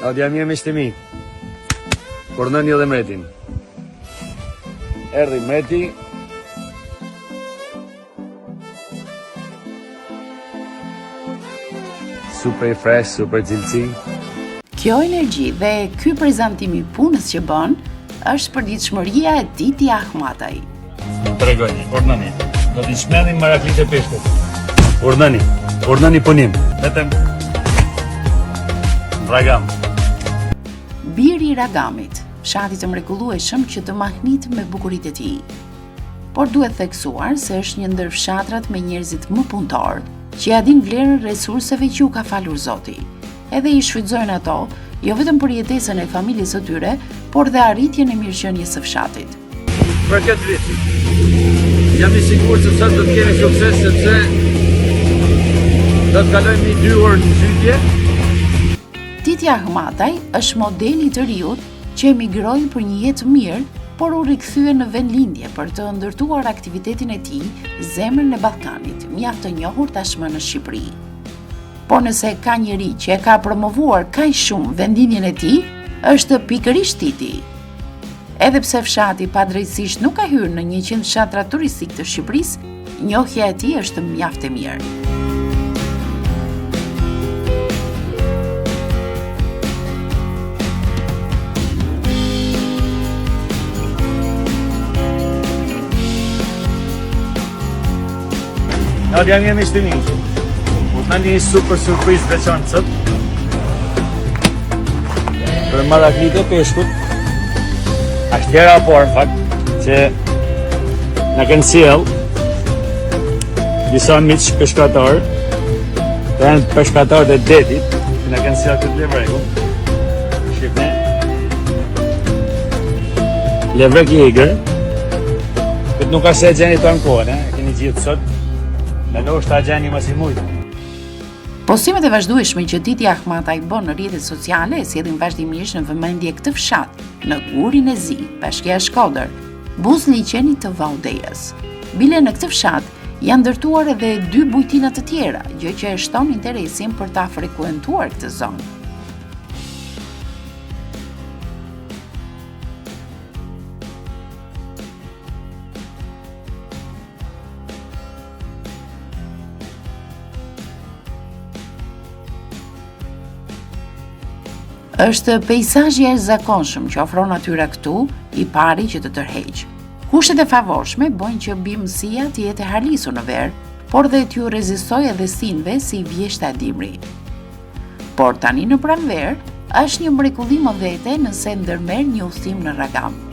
Audia mje me shtemi. Urnëni edhe mretin. Erdhi mreti. Super fresh, super cilësi. Kjo energji dhe ky prezantimi punës që bën është përditshmëria e Titi Ahmataj. Tregoni, urnëni. Do t'i shmendin maraklit e peshkut. Urnëni punim. Vetëm Ragam. Biri i Ragamit, fshati të mrekullueshëm që të mahnit me bukuritë e tij. Por duhet theksuar se është një ndër fshatrat me njerëzit më punëtor, që ja din vlerën resurseve që u ka falur Zoti. Edhe i shfrytëzojnë ato, jo vetëm për jetesën e familjes së tyre, por dhe arritjen e mirëqenies së fshatit. Për këtë vit, jam i sigurt se sot do të kemi sukses sepse do të kalojmë 2 orë në zhytje. Titi Ahmataj është modeli i të riut që emigroi për një jetë mirë, por u rikthye në vendlindje për të ndërtuar aktivitetin e tij, Zemrën e Ballkanit, mjaft të njohur tashmë në Shqipëri. Por nëse ka njeri që e ka promovuar kaq shumë vendindjen e tij, është pikërisht Titi. Edhe pse fshati padrejtisht nuk ka hyrë në 100 fshatra turistik të Shqipërisë, njohja e tij është mjaft e mirë. Audia mje me shtemi. U të një super surprizë veçantë sot. Për maraklit e peshkut. Ashtë tjera por, në fakt, që në kënë sjell disa miq peshkatarë, të janë peshkatarët e detit, që në kënë sjell këtë levreku. Shqipne. Levrek i egër. Këtë nuk ka se e gjeni të në kohën, e keni gjithë sot. Në nështë ta gjeni më si mujtë. Postimet e vazhdueshme që Titi Ahmataj bën në rrjetet sociale e sjellin vazhdimisht në vëmendje këtë fshat, në Gurin e Zi, bashkia e Shkodër, buzëliqenit të Valdejës. Bile në këtë fshat janë ndërtuar edhe 2 bujtina të tjera, gjë që e shton interesin për ta frekuentuar këtë zonë. Është peizazhi i jashtëzakonshëm që ofron natyra këtu, i pari që të tërheq. Kushtet e favorshme bëjnë që bimësia të jetë e harlisur në ver, por dhe t'ju rezistojë edhe sinve si vjeshta e dimri. Por tani në pranverë, është një mrekulli më vete nëse ndërmerr një udhëtim në Ragam.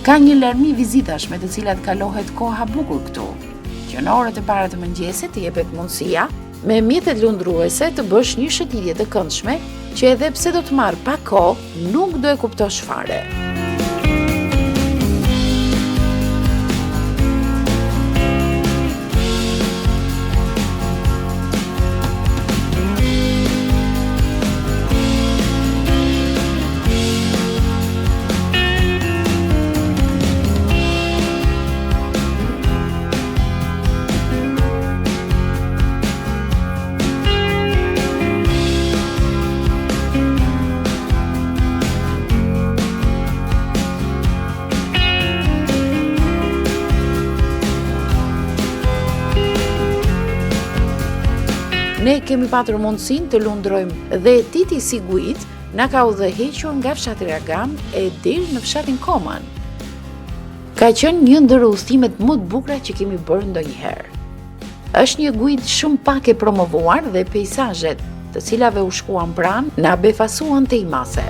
Ka një larmi vizitash me të cilat kalohet koha bukur këtu, që në orët e para të mëngjesit të jepet mundësia me mjetet lundruese të bësh një shëtitje të këndshme që edhe pse do të marrë pak kohë, nuk do e kuptosh fare. Ne kemi patur mundësinë të lundrojmë dhe Titi si guid na ka udhëhequr nga fshati Ragam e deri në fshatin Koman. Ka qenë një ndër udhëtimet më të bukura që kemi bërë ndonjëherë. Është një guid shumë pak e promovuar dhe peizazhet, të cilave u shkuan pranë, na befasuan te imase.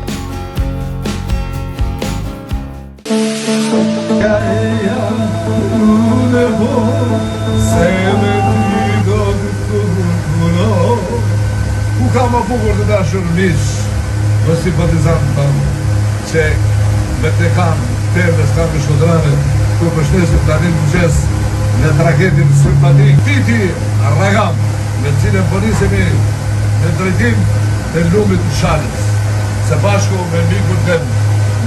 Ku ka më bukur të dashur miq, më simpatizant tanë, që me të kanë temës kanë me shodrane, ku përshnesim tani në mëgjes në tragetin simpatik Titi Ragam, me cilën përnisemi në drejtim të lumit të Shalës, së bashku me mikun tem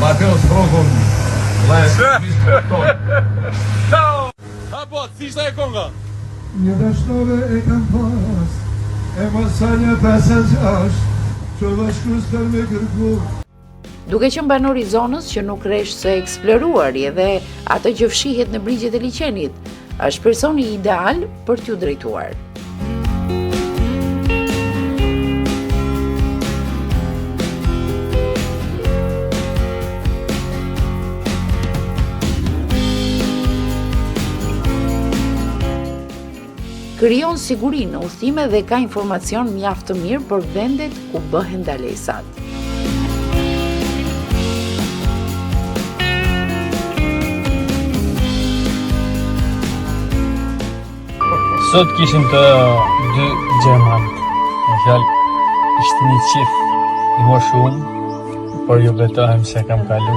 Mateos Frokun, vllajë tonë. Apo, thishta e konga? Një dashnove e kam pas, e mësa një 5-6, që bashkus për me kërku. Duke qenë banor i zonës që nuk rresh së eksploruari dhe atë që fshihet në brigjet e liçenit, është personi ideal për t'ju drejtuar. Krijon siguri në udhime dhe ka informacion mjaft të mirë për vendet ku bëhen ndalesat. Sot kishim të dy gjermanët. Në fjalë, ishte një qift i moshuar, por ju betohem se kam kalu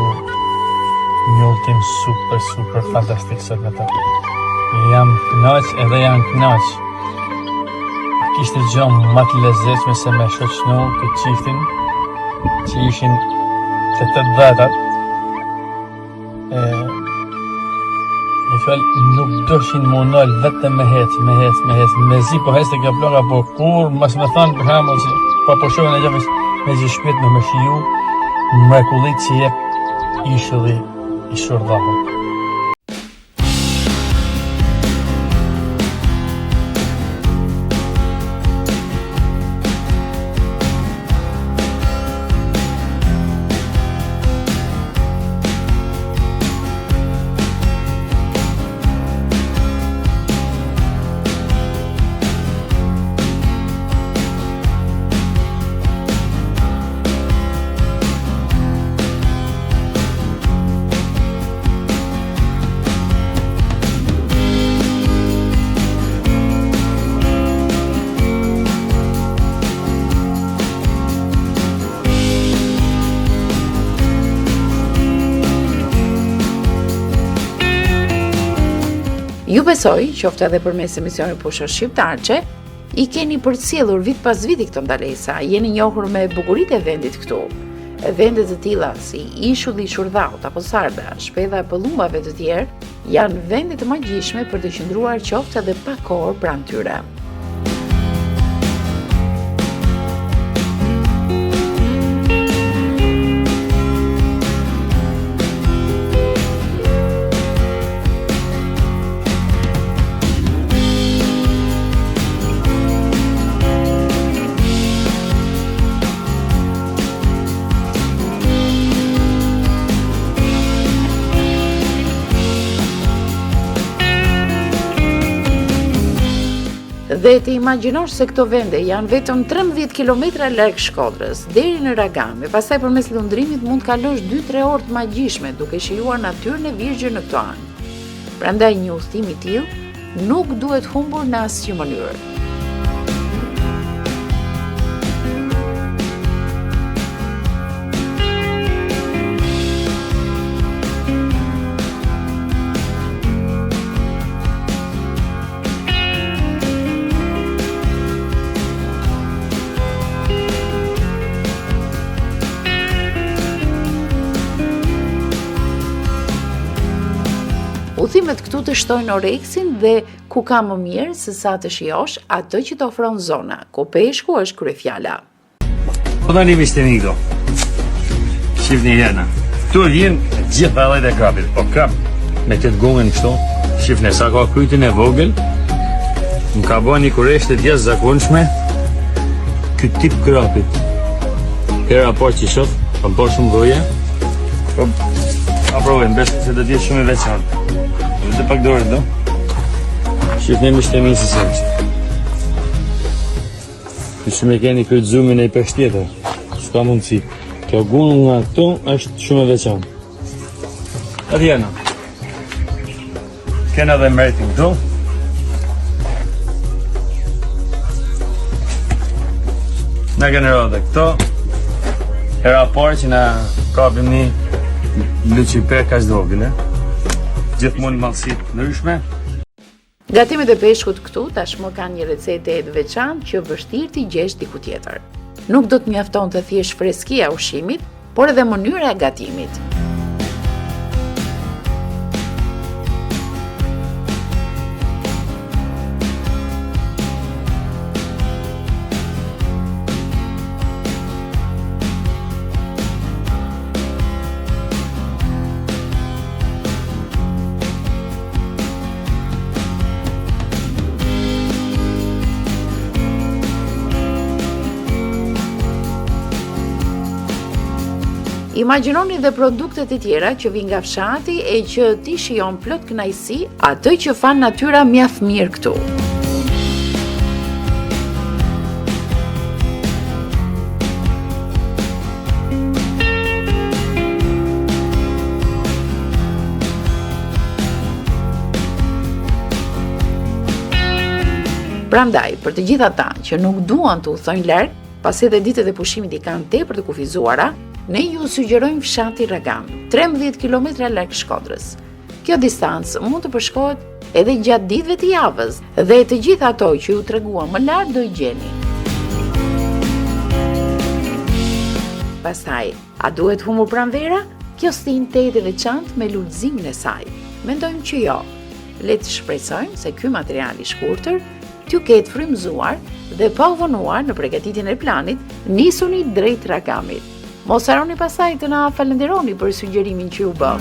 një udhtim super fantastik sot me ta. Jam kënaq edhe janë kënaq. Kishte gjë më të lezetshme se me shoqënu këtë qiftin që ishin të 8 vetat. Në fjalë nuk doshin më nol vetëm me hec. Me zi po hecte kjo ploga, po kur mas me thanë për shembull se po shohin e gjavës me zi shpit me shiju mrekullit që jep ishulli i shurdhahut. Ju besoj, qoftë edhe përmes emisionit Pusher Shqiptarçe, i keni përcjellur vit pas viti këto ndalesa, jeni njohur me bukuritë e vendit këtu. Vende të tilla si Ishulli i Shurdhaut apo Sarda, Shpedha e Pëllumbave të tjerë, janë vende të magjishme për të qëndruar qoftë edhe pak kohë pranë tyre. Dhe të imagjinosh se këto vende janë vetëm 13 km larg Shkodrës, deri në Ragam, e pastaj përmes lundrimit mund të kalosh 2-3 orë të magjishme duke shijuar natyrën e Virgjën në këto anë. Prandaj një udhtim i tillë nuk duhet humbur në asnjë mënyrë. Udhimet këtu të shtojnë oreksin dhe ku ka më mirë se sa të shijosh atë që të ofron zona, ku peshku është kryefjala. Po tani miqtë mi këto. Shifni herë. Këtu vjen gjitha llojet e krapit, po krap me këtë gongën kështu, shifni sa ka krytin e vogël. Më ka bën një kurresh të jashtëzakonshme ky tip krapit. Hera po që shoh, po bën shumë goje. Po aprovojmë, besoj se do të jetë shumë i veçantë. Dhe pak dorë, do? Shifni miqtë mi se është. Shumë e keni këtë zoomin e i pesh tjetër, s'ka mundësi. Kjo gunë nga këtu është shumë e veçantë. Atjena, kena dhe mretin këtu. Na kena rrë këto. Hera parë që na kapim një lucifer kaq vogël, gjithmonë mallësit ndryshme. Gatimet e peshkut këtu tashmë kanë një recetë të veçantë që vështirë t'i gjesh diku tjetër. Nuk do të mjaftonte thjesht freskia e ushqimit, por edhe mënyra e gatimit. Imagjinoni dhe produktet e tjera që vijnë nga fshati e që ti shijon plot kënaqësi atë që fan natyra mjaft mirë këtu. Prandaj, për të gjithë ata që nuk duan të udhëtojnë larg, pasi edhe ditët e pushimit i kanë tepër të kufizuara, ne ju sugjerojmë fshati Ragan, 13 km larg Shkodrës. Kjo distancë mund të përshkohet edhe gjatë ditëve të javës dhe të gjithë ato që ju treguam më lart do i gjeni. Pastaj, a duhet humur pranvera? Kjo stin e veçantë me lulëzimin e saj. Mendojmë që jo. Le të shpresojmë se ky material i shkurtër t'ju ketë frymëzuar dhe pa u vonuar në përgatitjen e planit, nisuni drejt Ragamit. Mos harroni pasaj të na falenderoni për sugjerimin që ju bë.